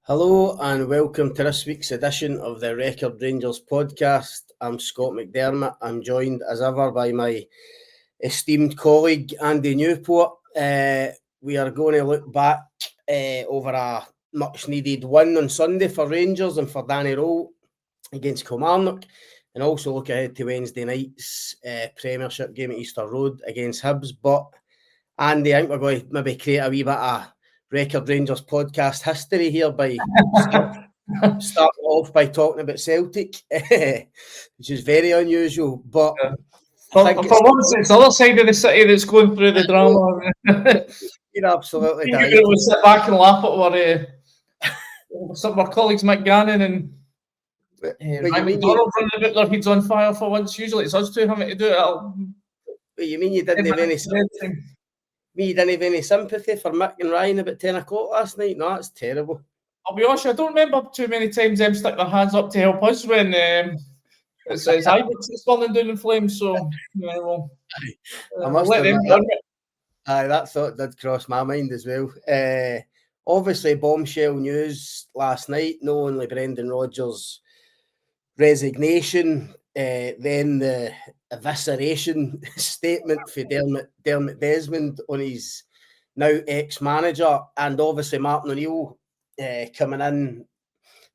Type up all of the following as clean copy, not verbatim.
Hello and welcome to this week's edition of the Record Rangers podcast. I'm Scott McDermott. I'm joined as ever by my esteemed colleague Andy Newport. We are going to look back over a much needed win on Sunday for Rangers and for Danny Rohl against Kilmarnock, and also look ahead to Wednesday night's Premiership game at Easter Road against Hibs. But Andy, I think we're going to maybe create a wee bit of Record Rangers podcast history here by starting off by talking about Celtic, which is very unusual. But for once, it's the other side of the city that's going through the drama. You're absolutely right. We'll sit back and laugh at some of our colleagues, Mick Gannon and McDonald running about their heads on fire for once. Usually it's us two having to do it. But you mean you didn't have any sympathy? You didn't have any sympathy for Mick and Ryan about 10 o'clock last night? No, that's terrible. I'll be honest, I don't remember too many times them stick their hands up to help us when it's Ibrox that's falling down in flames. So, I must let them run it. That thought did cross my mind as well. Obviously, bombshell news last night, not only Brendan Rodgers' resignation, then the evisceration statement for Dermot Desmond on his now ex-manager, and obviously Martin O'Neill coming in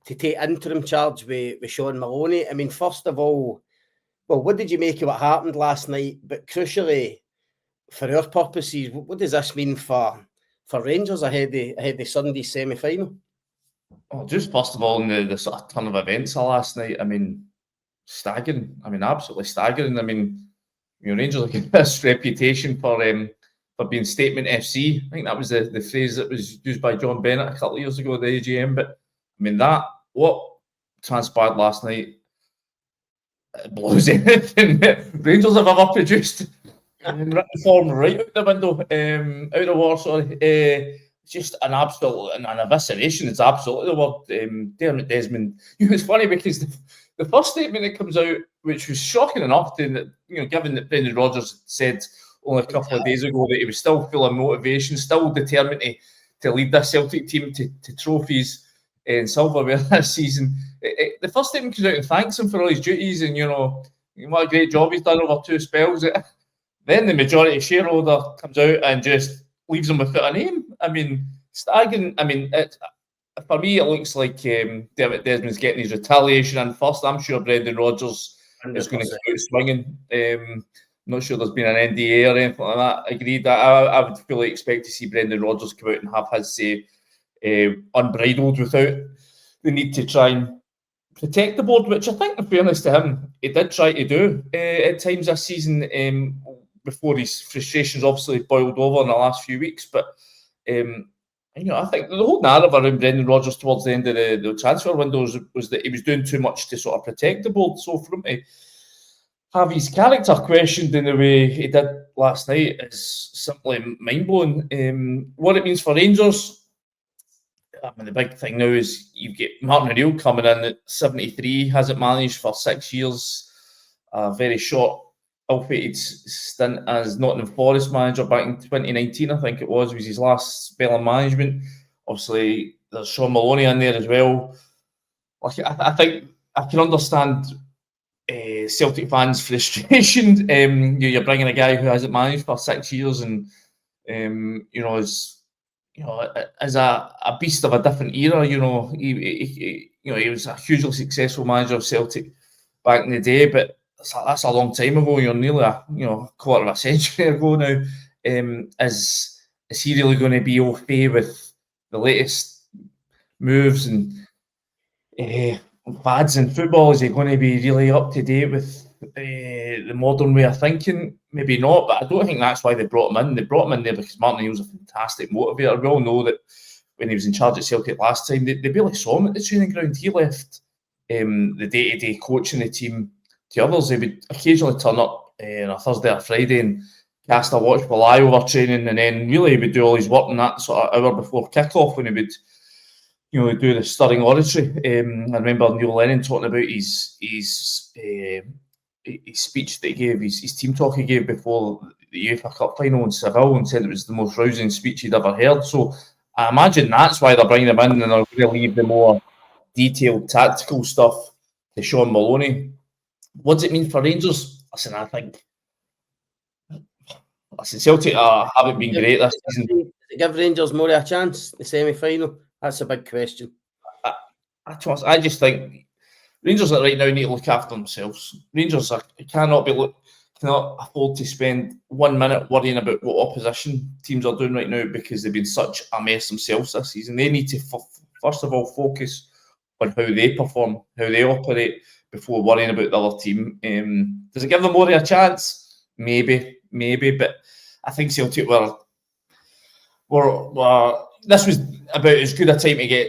to take interim charge with Sean Maloney. I mean, first of all, well, what did you make of what happened last night? But crucially, for our purposes, what does this mean for Rangers ahead of Sunday's semi-final? Well, just first of all, in the sort of turn of events of last night, I mean, staggering. I mean, absolutely staggering. I mean, Rangers have got this reputation for being statement FC. I think that was the phrase that was used by John Bennett a couple of years ago at the AGM. But I mean, what transpired last night blows anything that Rangers have ever produced in written form right out the window, out the war. Sorry, it's just an absolute an evisceration. It's absolutely the word. Dermot Desmond. It's funny because the first statement that comes out, which was shocking enough, given that Brendan Rodgers said only a couple of days ago that he was still full of motivation, still determined to lead this Celtic team to trophies and silverware this season. The first statement comes out and thanks him for all his duties and, what a great job he's done over two spells. Then the majority shareholder comes out and just leaves him without a name. I mean, staggering. I mean, for me, it looks like Dermot Desmond's getting his retaliation in first. I'm sure Brendan Rodgers is going to come out swinging. I'm not sure there's been an NDA or anything like that agreed. I would fully expect to see Brendan Rodgers come out and have his say unbridled without the need to try and protect the board, which I think, in fairness to him, he did try to do at times this season before his frustrations obviously boiled over in the last few weeks. But I think the whole narrative around Brendan Rodgers towards the end of the transfer window was that he was doing too much to sort of protect the board. So for him to have his character questioned in the way he did last night is simply mind-blowing. What it means for Rangers, I mean, the big thing now is you get Martin O'Neill coming in at 73, hasn't managed for 6 years, a very short, ill-fated stint as Nottingham Forest manager back in 2019, I think it was his last spell in management. Obviously, there's Sean Maloney in there as well. I think I can understand Celtic fans' frustration. You're bringing a guy who hasn't managed for 6 years and is a beast of a different era. He was a hugely successful manager of Celtic back in the day, but that's a long time ago. You're nearly a quarter of a century ago now. Is he really going to be au fait with the latest moves and fads in football? Is he going to be really up to date with the modern way of thinking? Maybe not, but I don't think that's why they brought him in. They brought him in there because Martin O'Neill's a fantastic motivator. We all know that when he was in charge at Celtic last time, they barely saw him at the training ground. He left the day-to-day coaching the team to others. He would occasionally turn up on a Thursday or Friday and cast a watchful eye over training, and then really he would do all his work in that sort of hour before kick-off when he would do the stirring oratory. I remember Neil Lennon talking about his speech that he gave, his team talk he gave before the UEFA Cup final in Seville, and said it was the most rousing speech he'd ever heard. So I imagine that's why they're bringing him in, and they're going to leave the more detailed tactical stuff to Sean Maloney. What does it mean for Rangers? Listen, I think Celtic haven't been great this season. Does it give Rangers more of a chance, the semi-final? That's a big question. I just think Rangers right now need to look after themselves. Rangers cannot afford to spend 1 minute worrying about what opposition teams are doing right now, because they've been such a mess themselves this season. They need to first of all focus on how they perform, how they operate, before worrying about the other team. Does it give them more of a chance? Maybe, but I think Celtic were this was about as good a time to get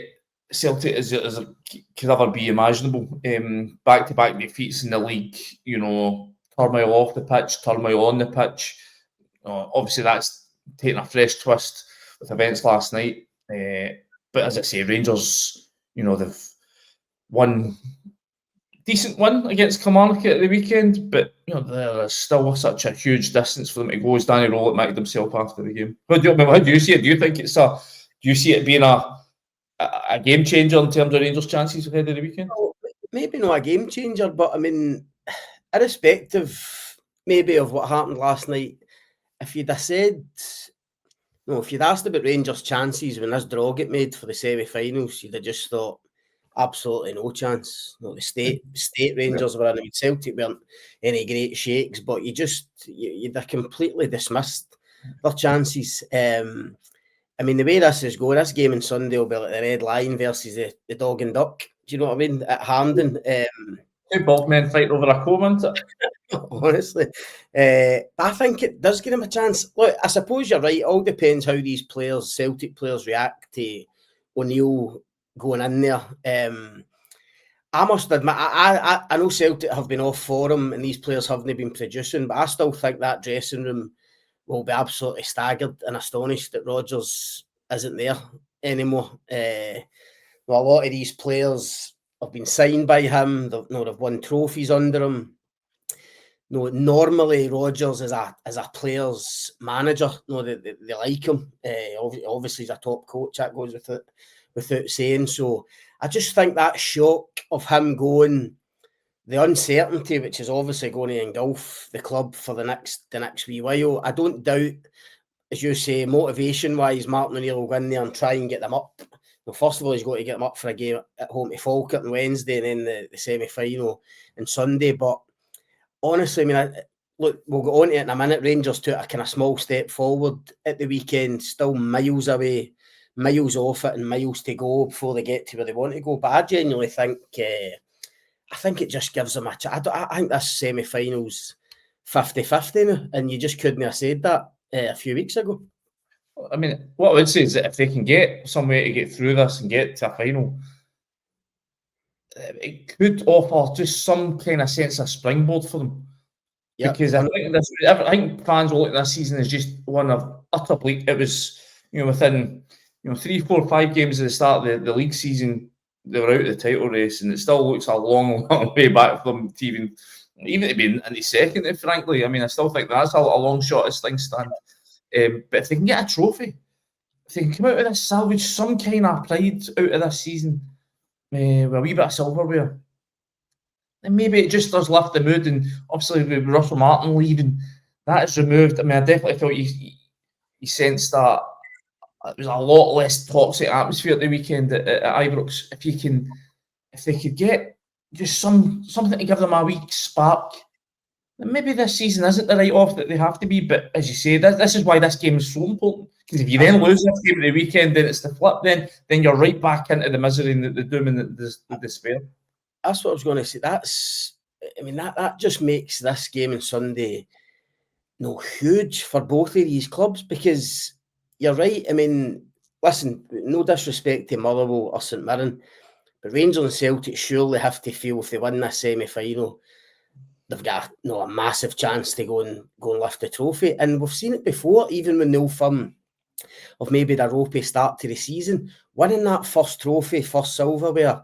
Celtic as it could ever be imaginable. Back-to-back defeats in the league, turmoil off the pitch, turmoil on the pitch. Obviously, that's taking a fresh twist with events last night. But as I say, Rangers, they've won decent win against Kilmarnock at the weekend, but there's still such a huge distance for them to go. As Danny Rohl admitted himself after the game. How do you see it? Do you think do you see it being a game changer in terms of Rangers' chances ahead of the weekend? Well, maybe not a game changer, but I mean, irrespective maybe of what happened last night, if you'd asked about Rangers' chances when this draw get made for the semi-finals, you'd have just thought absolutely no chance. The state Rangers were in. I mean, Celtic weren't any great shakes, but you'd have completely dismissed their chances. I mean, the way this is going, this game on Sunday will be like the Red Lion versus the Dog and Duck. Do you know what I mean? At Hampden. Two bald men fighting over a comb, isn't it? Honestly. I think it does give him a chance. Look, I suppose you're right. It all depends how these Celtic players, react to O'Neill going in there. I must admit, I know Celtic have been off form and these players haven't been producing, but I still think that dressing room will be absolutely staggered and astonished that Rodgers isn't there anymore. A lot of these players have been signed by him. They've won trophies under him. Normally Rodgers is a player's manager. They like him. Obviously, he's a top coach. That goes without saying. So I just think that shock of him going, the uncertainty which is obviously going to engulf the club for the next wee while. I don't doubt, as you say, motivation-wise, Martin O'Neill will go in there and try and get them up. Well, first of all, he's got to get them up for a game at home to Falkirk on Wednesday and then the semi-final on Sunday. But honestly, I mean, look, we'll go on to it in a minute. Rangers took a kind of small step forward at the weekend, still miles away, miles off it and miles to go before they get to where they want to go. But I genuinely think... I think it just gives them a chance. I think this semi-final's 50-50 now, and you just couldn't have said that a few weeks ago. I mean, what I would say is that if they can get some way to get through this and get to a final, it could offer just some kind of sense of springboard for them. Yep. Because I think fans will look at this season as just one of utter bleak. It was, within 3, 4, 5 games at the start of the league season, they were out of the title race, and it still looks a long, long way back for them to even to be in the second, frankly. I mean, I still think that's a long shot as things stand. But if they can get a trophy, if they can come out of this, salvage some kind of pride out of this season with a wee bit of silverware, then maybe it just does lift the mood. And obviously with Russell Martin leaving, that is removed. I mean, I definitely thought you sensed that it was a lot less toxic atmosphere at the weekend at Ibrox. If they could get just something to give them a weak spark, then maybe this season isn't the write-off that they have to be. But as you say, this is why this game is so important. Because if you then lose this game at the weekend, then it's the flip. Then you're right back into the misery and the doom and the despair. That's what I was going to say. That just makes this game on Sunday huge for both of these clubs, because you're right. I mean, listen, no disrespect to Motherwell or St Mirren, but Rangers and Celtic surely have to feel if they win this semi-final, they've got a massive chance to go and lift the trophy. And we've seen it before, even when Neil Firm of maybe the ropey start to the season, winning that first trophy, first silverware,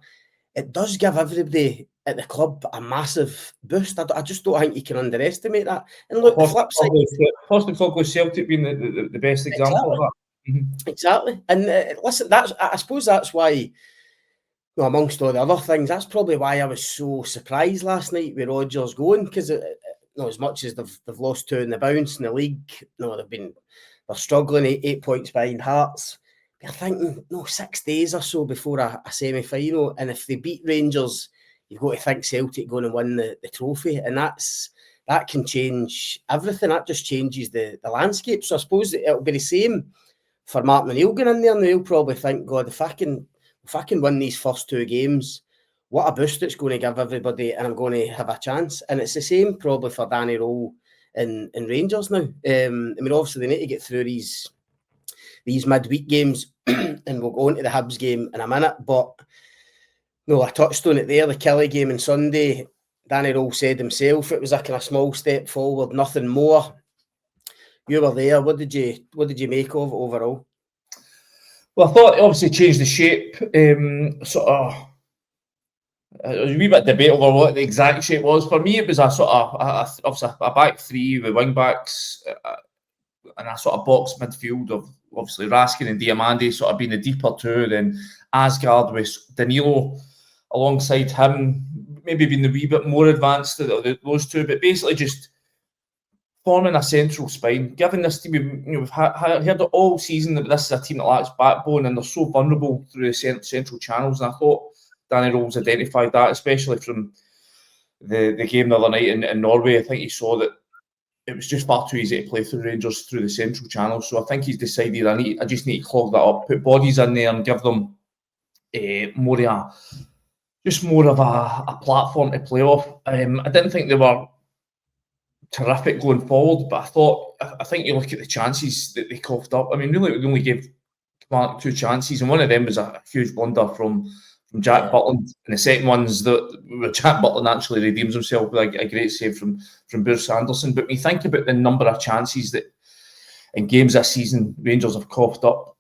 it does give everybody at the club a massive boost. I just don't think you can underestimate that. And look, the flip side, possibly Celtic being the best example of that. Exactly. And listen, I suppose that's why, amongst all the other things, that's probably why I was so surprised last night with Rodgers going, because as much as they've lost 2 in the bounce in the league, they're struggling 8 points behind Hearts. You're thinking, 6 days or so before a semi-final, and if they beat Rangers, you've got to think Celtic going to win the trophy, and that can change everything. That just changes the landscape. So I suppose it'll be the same for Martin O'Neill going in there, and he'll probably think, God, if I can win these first 2 games, what a boost it's going to give everybody, and I'm going to have a chance. And it's the same probably for Danny Rohl in Rangers now. Obviously they need to get through these midweek games, and we'll go on to the Hibs game in a minute. But I touched on it there, the Killie game on Sunday. Danny Rohl said himself it was a kind of small step forward, nothing more. You were there. What did you make of it overall? Well, I thought it obviously changed the shape. There was a wee bit of debate over what the exact shape was. For me, it was a sort of obviously a back three with wing backs and a sort of box midfield of obviously Raskin and Diamandi sort of being the deeper 2. Then Asgard with Danilo alongside him, maybe being the wee bit more advanced than those 2, but basically just forming a central spine, giving this team, we've heard it all season that this is a team that lacks backbone and they're so vulnerable through the central channels. And I thought Danny Rohl's identified that, especially from the game the other night in Norway. I think he saw that it was just far too easy to play through Rangers through the central channels. So I think he's decided I just need to clog that up, put bodies in there and give them more of a platform to play off. I didn't think they were terrific going forward, but I think you look at the chances that they coughed up. I mean, really, they only gave Kilmarnock 2 chances, and one of them was a huge blunder from Jack Butland, and the second one's where Jack Butland actually redeems himself with a great save from Bruce Anderson. But when you think about the number of chances that in games this season Rangers have coughed up,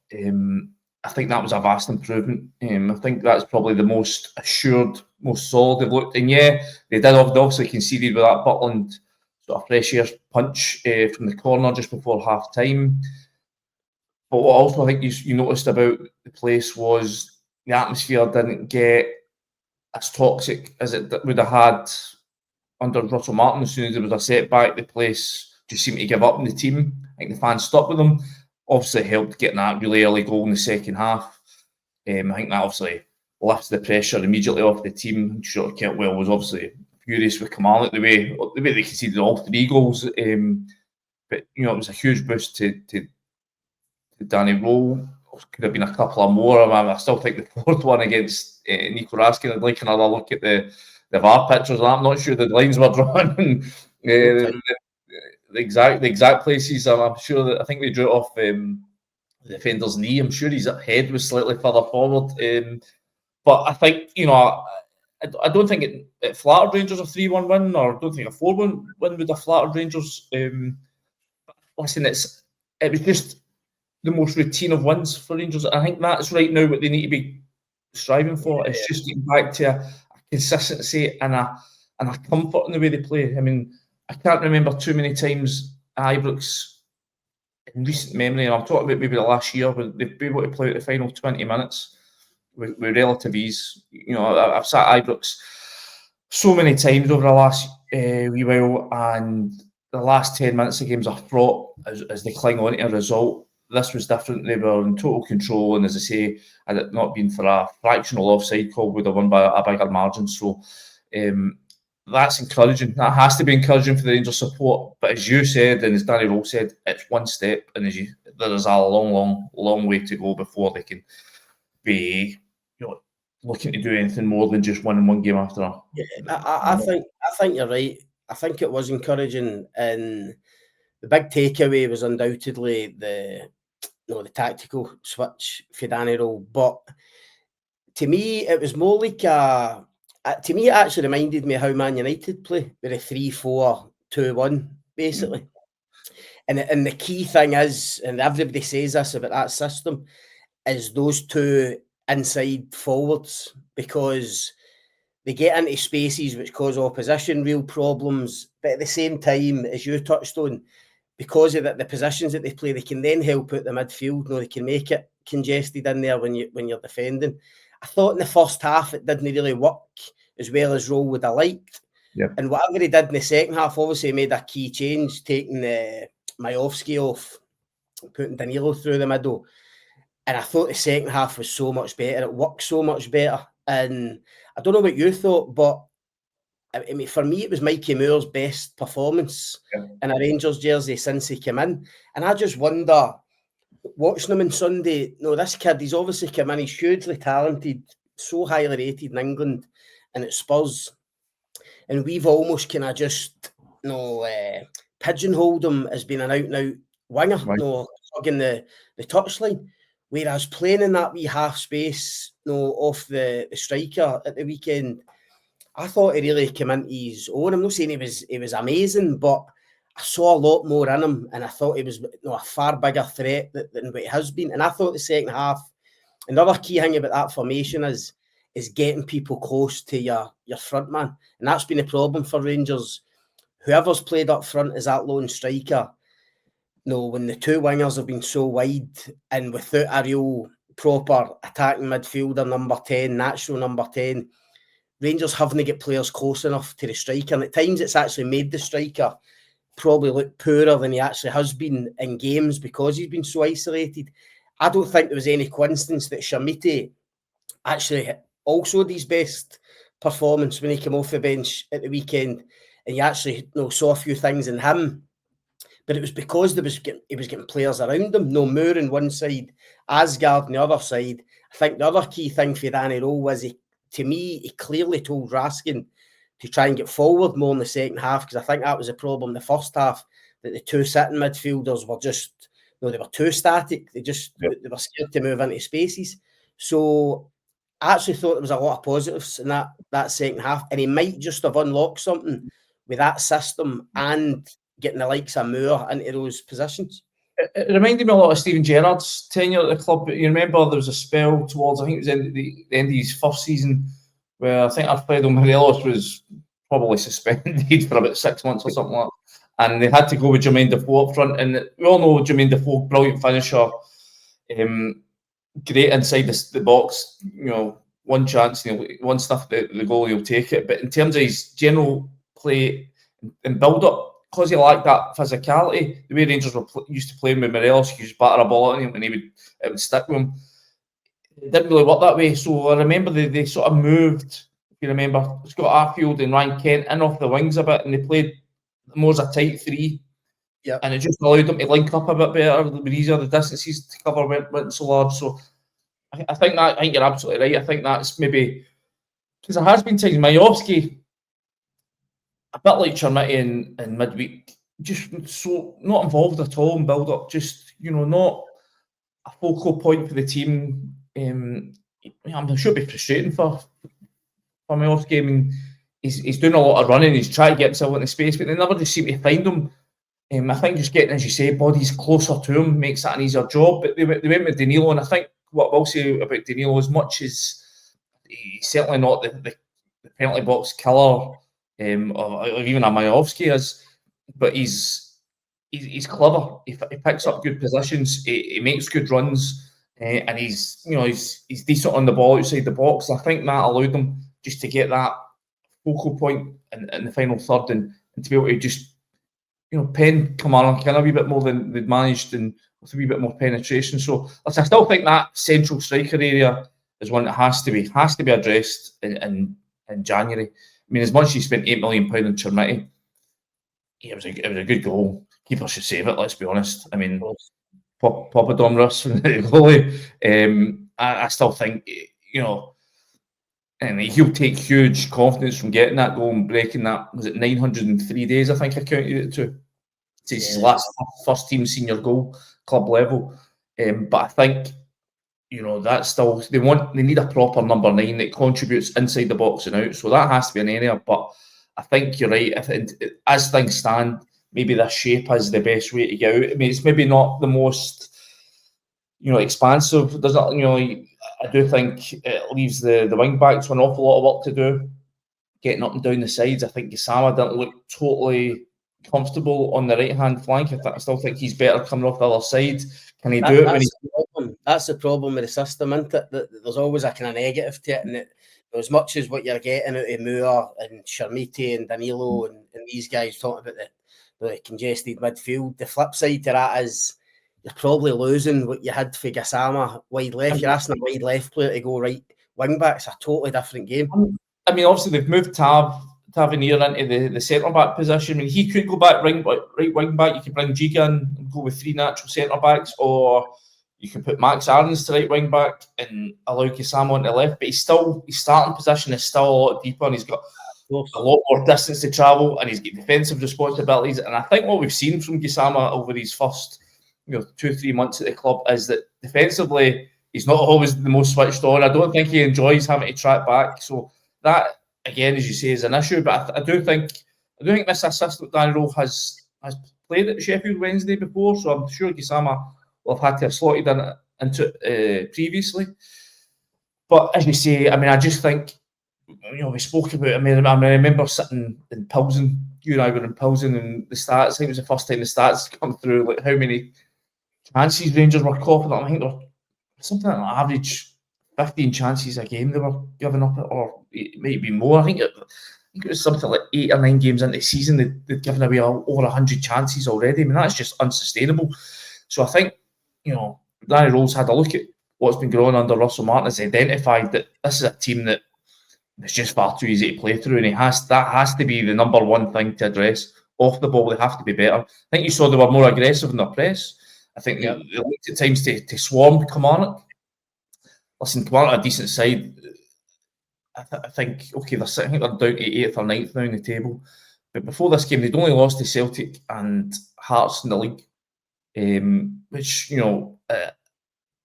I think that was a vast improvement. I think that's probably the most assured, most solid they've looked. And they did obviously conceded with that Butland sort of fresh air punch from the corner just before half time. But what also I think you noticed about the place was the atmosphere didn't get as toxic as it would have had under Russell Martin. As soon as there was a setback, the place just seemed to give up on the team. I think the fans stuck with them. Obviously helped getting that really early goal in the second half. I think that obviously lifted the pressure immediately off the team. Sure, Keltwell was obviously furious with Kilmarnock the way they conceded all 3 goals. But it was a huge boost to Danny Rohl. Could have been a couple of more. I still think the 4th one against Nico Raskin, I'd like another look at the VAR pictures. I'm not sure the lines were drawn. The exact places. I'm sure that I think they drew it off the defender's knee. I'm sure his head was slightly further forward. But I think I don't think it flattered Rangers a 3-1 win, or I don't think a 4-1 win would have flattered Rangers. Listen, it was just the most routine of wins for Rangers. I think that's right now what they need to be striving for. It's just getting back to a consistency and a comfort in the way they play. I mean, I can't remember too many times Ibrox in recent memory, and I'm talking about maybe the last year, where they've been able to play out the final 20 minutes with relative ease. I've sat Ibrox so many times over the last wee while, and the last 10 minutes of games are fraught as they cling on to a result. This was different. They were in total control, and as I say, had it not been for a fractional offside call, would have won by a bigger margin. So that's encouraging. That has to be encouraging for the Rangers support. But as you said, and as Danny Rohl said, it's one step, and there is a long way to go before they can be looking to do anything more than just winning one game after another. I think you're right. I think it was encouraging, and the big takeaway was undoubtedly the tactical switch for Danny Rohl. But to me, it was more like to me, it actually reminded me of how Man United play with a 3-4-2-1, basically. And the key thing is, and everybody says this about that system, is those 2 inside forwards, because they get into spaces which cause opposition real problems. But at the same time, as you touched on, because of the positions that they play, they can then help out the midfield. They can make it congested in there when you're defending. I thought in the first half it didn't really work as well as Rohl would have liked. Yep. And whatever he did in the second half, obviously he made a key change, taking Majowski off, putting Danilo through the middle. And I thought the second half was so much better. It worked so much better. And I don't know what you thought, but I mean, for me, it was Mikey Moore's best performance in a Rangers jersey since he came in. And I just wonder, watching him on Sunday, this kid, he's obviously come in, he's hugely talented, so highly rated in England and at Spurs. And we've almost kind of just, pigeonholed him as being an out-and-out winger, hugging the touchline. Whereas playing in that wee half space, off the striker at the weekend, I thought he really came into his own. I'm not saying he was amazing, but I saw a lot more in him, and I thought he was a far bigger threat than what he has been. And I thought the second half, another key thing about that formation is getting people close to your front man, and that's been a problem for Rangers. Whoever's played up front is that lone striker. When the two wingers have been so wide and without a real proper attacking midfielder, number 10, natural number 10, Rangers having to get players close enough to the striker. And at times it's actually made the striker probably look poorer than he actually has been in games because he's been so isolated. I don't think there was any coincidence that Chermiti actually also had his best performance when he came off the bench at the weekend. And you actually saw a few things in him. But it was because he was getting players around him. Moore on one side, Asgard on the other side. I think the other key thing for Danny Rohl was he clearly told Raskin to try and get forward more in the second half, because I think that was a problem in the first half, that the two sitting midfielders were just, they were too static. They were scared to move into spaces. So I actually thought there was a lot of positives in that second half, and he might just have unlocked something with that system and getting the likes of Moore into those positions. It reminded me a lot of Steven Gerrard's tenure at the club. You remember there was a spell towards, I think it was the end of his first season, where I think Alfredo Morelos was probably suspended for about 6 months or something like that. And they had to go with Jermaine Defoe up front. And we all know Jermaine Defoe, brilliant finisher, great inside the box. One chance, one stuff, the goalie will take it. But in terms of his general play and build-up, because he lacked that physicality, the way Rangers were used to playing with Morelos, he just batter a ball at him and it would stick with him. It didn't really work that way. So I remember they sort of moved, if you remember, Scott Arfield and Ryan Kent in off the wings a bit, and they played more as a tight three. Yeah. And it just allowed them to link up a bit better. The easier the distances to cover weren't so large. So I think you're absolutely right. I think that's maybe, because there has been times Majowski, a bit like Chermiti in midweek, just so not involved at all in build-up, just, not a focal point for the team. I'm sure it'd be frustrating for Majowski. I mean, he's doing a lot of running, he's trying to get himself into space, but they never just seem to find him. I think just getting, as you say, bodies closer to him makes that an easier job. But they went with Danilo, and I think what I'll say about Danilo, as much as he's certainly not the penalty box killer, or even a Majowski is, but he's clever. He picks up good positions. He makes good runs, and he's decent on the ball outside the box. I think that allowed them just to get that focal point in the final third, and to be able to just pen Kamara a wee bit more than they'd managed, and with a wee bit more penetration. So I still think that central striker area is one that has to be addressed in January. I mean, as much as he spent £8 million on Chermiti, it was a good goal. Keeper should save it, let's be honest. I mean, Papadopoulos from the goalie. I still think, and he'll take huge confidence from getting that goal and breaking that. Was it 903 days, I think I counted it to? It's his last first team senior goal, club level. But I think, that's still, they need a proper number 9 that contributes inside the box and out. So that has to be an area. But I think you're right. As things stand, maybe this shape is the best way to get out. I mean, it's maybe not the most, expansive. I do think it leaves the wing backs with an awful lot of work to do, getting up and down the sides. I think Gisama didn't look totally comfortable on the right-hand flank. I still think he's better coming off the other side. Can he do it when he's... That's the problem with the system, isn't it? That there's always a kind of negative to it, and as much as what you're getting out of Moore and Chermiti and Danilo and these guys talking about the congested midfield, the flip side to that is you're probably losing what you had for Gassama wide left. You're asking a wide left player to go right wing back. It's a totally different game. I mean, obviously they've moved Tavernier into the centre back position. I mean, he could go back right wing back. You could bring Giga and go with 3 natural centre backs, or you could put Max Aarons to right wing back and allow Gassama on the left. But his starting position is still a lot deeper, and he's got a lot more distance to travel, and he's got defensive responsibilities. And I think what we've seen from Gassama over his first 2-3 months at the club is that defensively he's not always the most switched on. I don't think he enjoys having to track back. So that, again, as you say, is an issue. But I do think this assistant Danny Rohl has played at Sheffield Wednesday before, so I'm sure Gassama will have had to have slotted into it previously. But as you say, I mean, I just think, we spoke about, I remember sitting in Pilsen, you and I were in Pilsen, and the stats, I think it was the first time the stats come through, like how many chances Rangers were coughing up. I think they were something like an average 15 chances a game they were giving up, or it might be more. I think it was something like 8 or 9 games into the season, they'd given away over 100 chances already. I mean, that's just unsustainable. So I think, Danny Rohl's had a look at what's been going on under Russell Martin, has identified that this is a team that it's just far too easy to play through, and that has to be the number one thing to address. Off the ball, they have to be better. I think you saw they were more aggressive in their press. I think they looked at times to swarm Kilmarnock. Listen, Kilmarnock are a decent side. I think, okay, I think they're down to 8th or 9th now in the table. But before this game, they'd only lost to Celtic and Hearts in the league, which,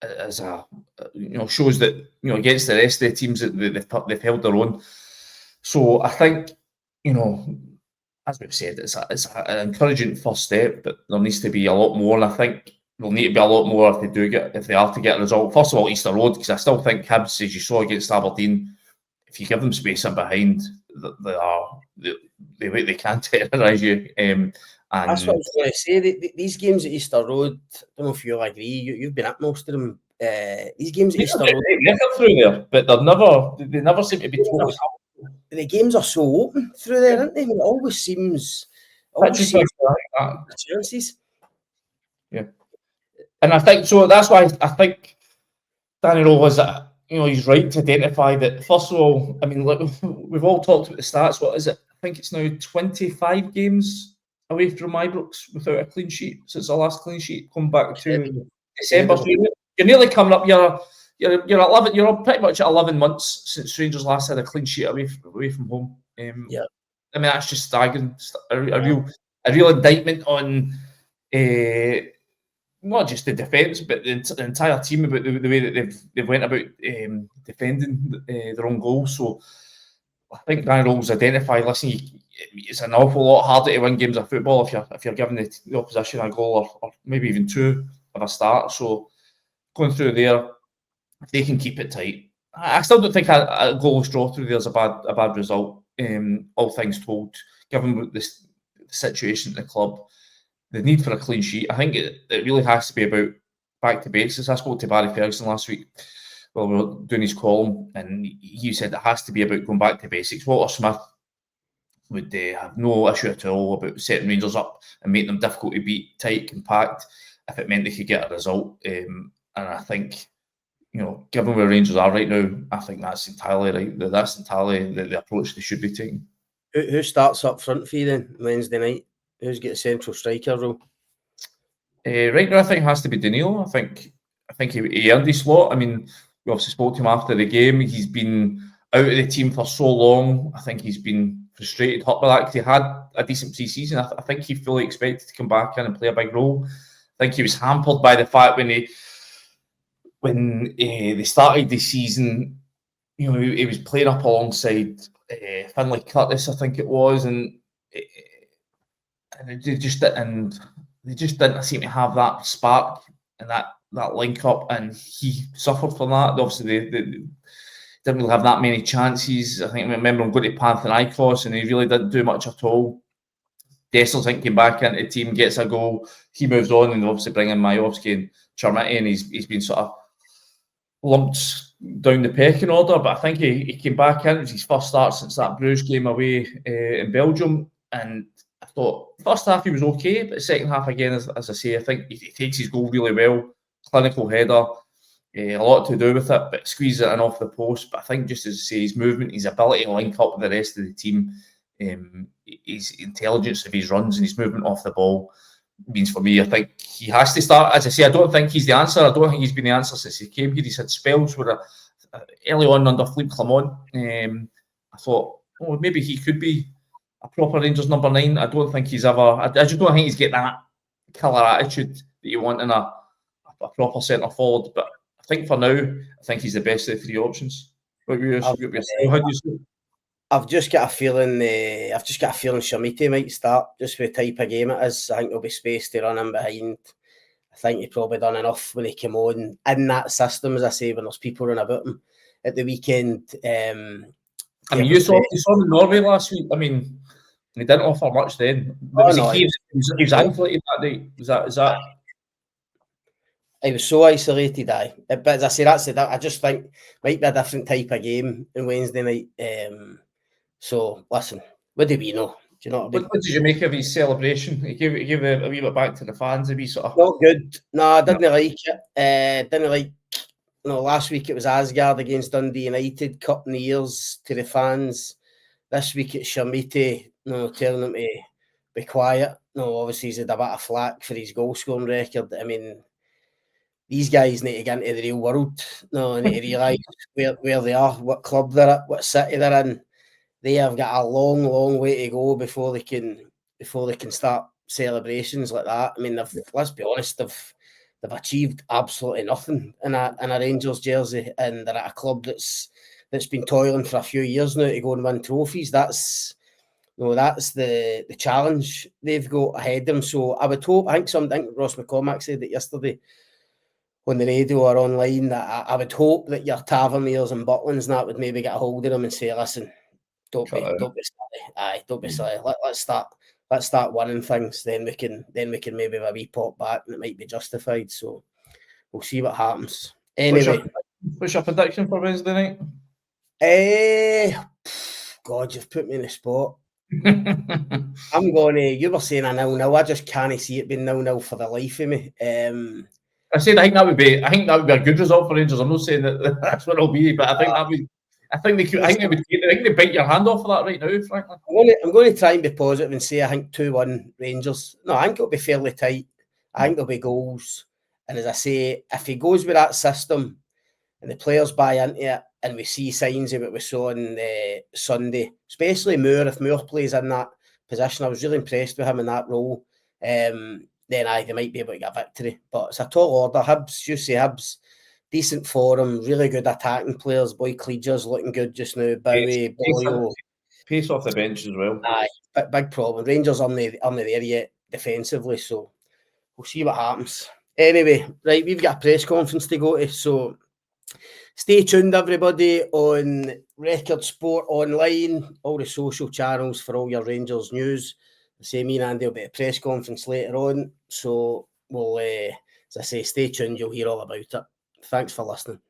as shows that, against the rest of the teams that they've held their own. So I think, as we've said, it's an encouraging first step, but there needs to be a lot more. And I think there'll need to be a lot more if they are to get a result. First of all, Easter Road, because I still think Hibs, as you saw against Aberdeen, if you give them space in behind, they can terrorise you. That's what I was going to say. These games at Easter Road, I don't know if you'll agree. You've been at most of them. These games at Easter Road, they get through there, but they never seem to be totally. The games are so open through there, aren't they? It always seems chances. Yeah, and I think so. That's why I think Danny Rohl was he's right to identify that. First of all, I mean, we've all talked about the stats. What is it? I think it's now 25 games away from Ibrox without a clean sheet since the last clean sheet come back to December. So you're nearly coming up. You're 11. You're pretty much at 11 months since Rangers last had a clean sheet away from home. I mean, that's just staggering. A real indictment on not just the defence, but the entire team about the way that they've went about defending their own goals. So I think Danny Rohl's identified. Listen, it's an awful lot harder to win games of football if you're giving the opposition a goal or maybe even 2 at a start. So going through there, if they can keep it tight, I still don't think a goal draw through there is a bad result. All things told, given the situation at the club, the need for a clean sheet, I think it really has to be about back to basics. I spoke to Barry Ferguson last week while we were doing his column, and he said it has to be about going back to basics. Walter Smith would have no issue at all about setting Rangers up and making them difficult to beat, tight, compact, if it meant they could get a result. And I think, given where Rangers are right now, I think that's entirely right. That's entirely the approach they should be taking. Who starts up front for you then Wednesday night? Who's got a central striker role? Right now, I think it has to be Danilo. I think he earned his slot. I mean, we obviously spoke to him after the game. He's been out of the team for so long. I think he's been frustrated, hurt by that, because he had a decent pre-season. I think he fully expected to come back in and play a big role. I think he was hampered by the fact when they started the season, he was playing up alongside Finlay Curtis, I think it was, and they just didn't seem to have that spark and that link up, and he suffered from that. Obviously, they didn't really have that many chances. I remember him going to Panathinaikos, and he really didn't do much at all. Dessels, I think, came back into the team, gets a goal. He moves on, and obviously bring in Majowski and Chermiti, and he's been sort of lumped down the pecking order. But I think he came back in. It was his first start since that Bruges game away in Belgium, and I thought first half he was okay, but the second half again, as I say, I think he takes his goal really well. Clinical header, a lot to do with it, but squeezes it in off the post. But I think, just as I say, his movement, his ability to link up with the rest of the team, his intelligence of his runs and his movement off the ball means, for me, I think he has to start. As I say, I don't think he's the answer. I don't think he's been the answer since he came here. He's had spells where early on under Philippe Clement, I thought, oh, maybe he could be a proper Rangers number 9. I don't think he's ever. I just don't think he's getting that killer attitude that you want in a proper centre forward. But I think for now, I think he's the best of the 3 options. How do you see it? I've just got a feeling. Chermiti might start, just for the type of game it is. I think there'll be space to run in behind. I think he probably done enough when he came on in that system, as I say, when there's people running about him at the weekend. I mean, you saw him in Norway last week. I mean, he didn't offer much then. He was isolated that day. Is that? He was so isolated, but as I say, I just think might be a different type of game on Wednesday night. So listen, what do we know? Do you know what I mean? What did you make of his celebration? He gave a wee bit back to the fans. A wee sort of not good. No, I didn't like it. Didn't like. No, last week it was Asgard against Dundee United, cutting the ears to the fans. This week it's Chermiti, telling them to be quiet. No, obviously he's had a bit of flack for his goal scoring record. I mean, these guys need to get into the real world. No, they need to realise where they are, what club they're at, what city they're in. They have got a long, long way to go before they can start celebrations like that. I mean, let's be honest, they've achieved absolutely nothing in a Rangers jersey, and they're at a club that's been toiling for a few years now to go and win trophies. That's the challenge they've got ahead of them. So I would hope. I think Ross McCormack said it yesterday on the radio or online, that I would hope that your Taverniers and Butlins and that would maybe get a hold of them and say, listen, don't be silly. Don't be silly. Let's start winning things. Then we can maybe have a wee pop back, and it might be justified. So we'll see what happens. Anyway, what's your prediction for Wednesday night? God, you've put me in the spot. I'm going to. You were saying a 0-0. I just can't see it being 0-0 for the life of me. I said I think that would be a good result for Rangers. I'm not saying that that's what it'll be, but I think that would. I think they bite your hand off for that right now, frankly. I'm going to try and be positive and say I think 2-1 Rangers. No, I think it'll be fairly tight. I think there'll be goals. And as I say, if he goes with that system and the players buy into it, and we see signs of what we saw on Sunday, especially Moore, if Moore plays in that position, I was really impressed with him in that role, then they might be able to get a victory. But it's a tall order. Hibs, decent form, really good attacking players. Boy Cleagers looking good just now. Bowie, Boyle. Pace off the bench as well. Big problem. Rangers aren't there yet defensively, so we'll see what happens. Anyway, right, we've got a press conference to go to, so stay tuned, everybody, on Record Sport Online, all the social channels for all your Rangers news. I say me and Andy will be at a press conference later on, so we'll, as I say, stay tuned, you'll hear all about it. Thanks for listening.